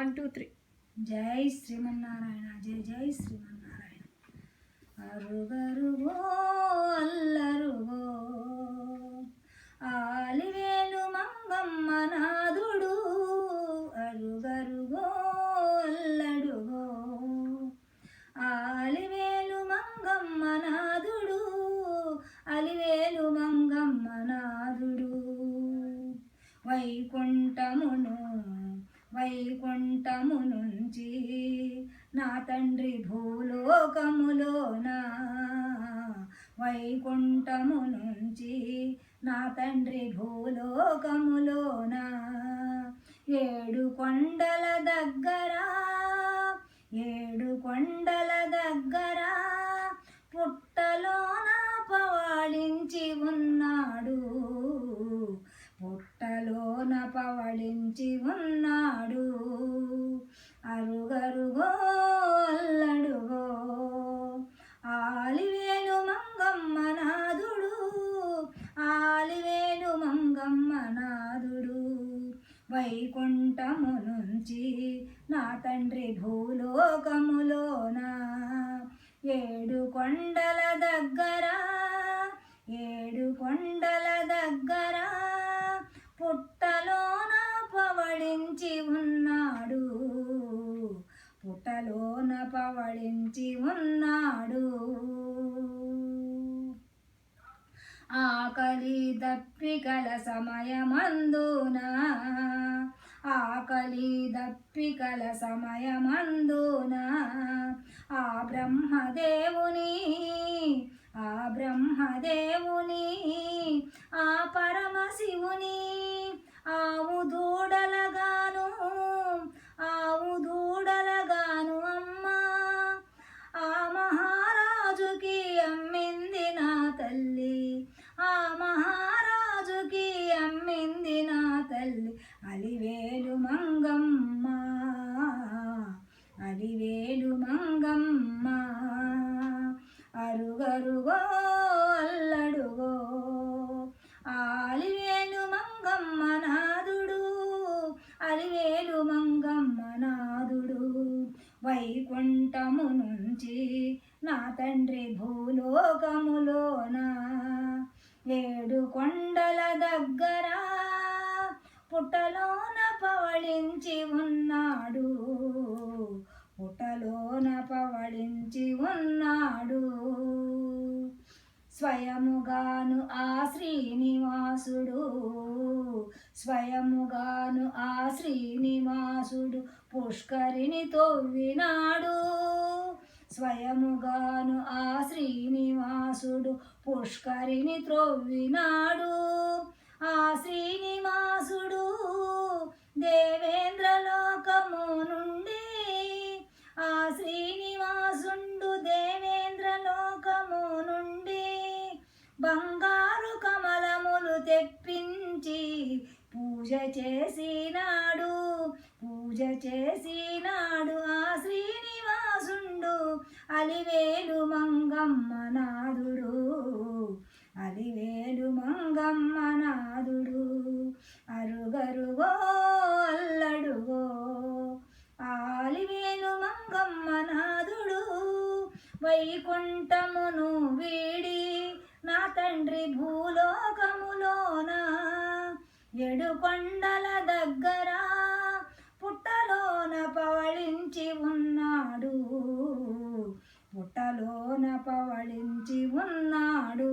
1 2 3. జై శ్రీమన్నారాయణ, జై జై శ్రీమన్నారాయణ. అరుగరుగో అల్లరుగో ఆలివేలు మంగమ్మ నాదుడు, అరుగరుగో అల్లడుగో ఆలివేలు మంగమ్మ నాదుడు, అలివేలు మంగమ్మ నాదుడు. వైకుంఠము నుంచి నా తండ్రి భూలోకములోన, వైకుంఠము నుంచి నా తండ్రి భూలోకములోన, 7 కొండల దగ్గర 7 కొండల దగ్గర పుట్టలోన పవళించి ఉన్నాడు, పుట్టలోన పవళించి ఉన్నాడు. అరుగరుగో అల్లడుగో ఆలివేలు మంగమ్మ నాదుడు, ఆలివేలు మంగమ్మ నాదుడు. వైకుంఠము నుంచి నా తండ్రి భూలోకములోన, 7 కొండల దగ్గర 7 కొండల దగ్గర పుట్టలోన పవళించి ఉన్నాడు, పుట్టలోన పవళించి ఉన్నాడు. ఆకలి దప్పికల సమయమందున, ఆకలి దప్పికల సమయమందున ఆ బ్రహ్మదేవుని ఆ పరమశివుని ఆవు దూడలగాను అమ్మ ఆ మహారాజుకి అమ్మింది నా తల్లి, ఆ మహారాజుకి అమ్మింది నా తల్లి. అలివేలు మంగమ్మ, అలివేలు మంగమ్మ. అరుగరుగో అల్లడుగో ఆలివేలు మంగమ్మ నాదుడు, అలివేలు మంగమ్మ నాదుడు. వైకుంఠము నుంచి నా తండ్రి భూలోకములోన, 7 కొండల దగ్గర పుట్టలోన పవళించి ఉన్నాడు, పుట్టలోన పవళించి ఉన్నాడు. స్వయముగాను ఆ శ్రీనివాసుడు, స్వయముగాను ఆ శ్రీనివాసుడు పుష్కరిణి తవ్వినాడు, స్వయముగాను ఆ శ్రీనివాసుడు పుష్కరిణి త్రవ్వినాడు. ఆ శ్రీనివాసుడు దేవేంద్రలోకము నుండి, ఆ శ్రీనివాసుండు దేవేంద్రలోకము నుండి బంగారు కమలములు తెప్పించి పూజ చేసినాడు, పూజ చేసినాడు. ఆ శ్రీనివాసుండు అలివేలు మంగమ్మ నాదుడు, అలివేలు మంగమ్మ నాదుడు. అరుగరుగో అల్లడుగో ఆలివేలు మంగమ్మ నాదుడు. వైకుంఠమును వీడి నా తండ్రి భూలోకములోన, 7 కొండల దగ్గర పుట్టలోన పవళించి ఉన్నాడు, పుట్టలోన పవళించి ఉన్నాడు.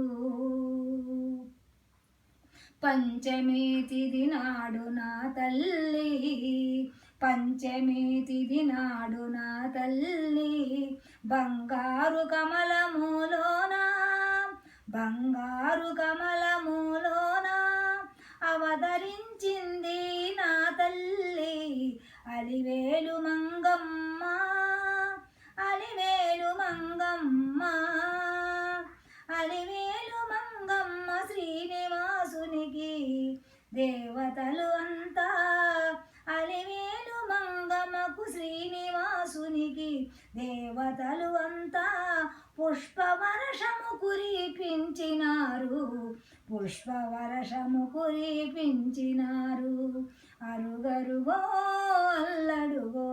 పంచమి తిథి నాడు నా తల్లి, పంచమి తిథి నాడు నా తల్లి బంగారు కమలములోన, బంగారు కమలములోన అవతరించింది నా తల్లి. అలివేలు మంగమ్మ, అలివేలు మంగమ్మ, అలివేలు మంగమ్మ. శ్రీనివాసునికి దేవతలు అంతా, అలివేలు మంగమ్మకు శ్రీనివాసునికి దేవతలు అంతా పుష్పవర్షము కురిపించినారు, పుష్పవర్షము కురిపించినారు. అరుగరుగో అల్లడుగో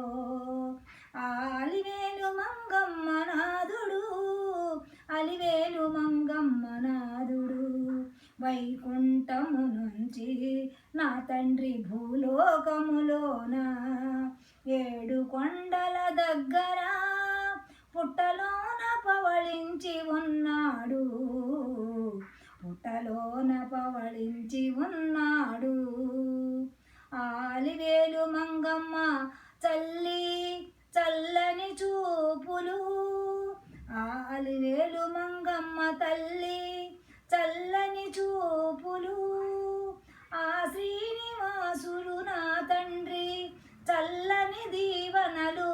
చల్లని దీవనలు.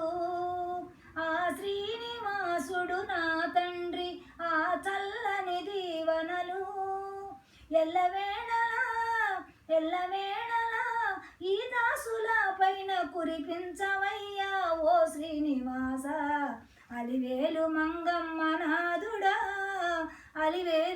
ఆ శ్రీనివాసుడు నా తండ్రి, ఆ చల్లని దీవనలు. ఎల్లవేళలా ఎల్లవేళలా ఈ దాసుల పైన కురిపించవయ్యా ఓ శ్రీనివాస. అలివేలు మంగమ్మ నాదుడా, అలివేలు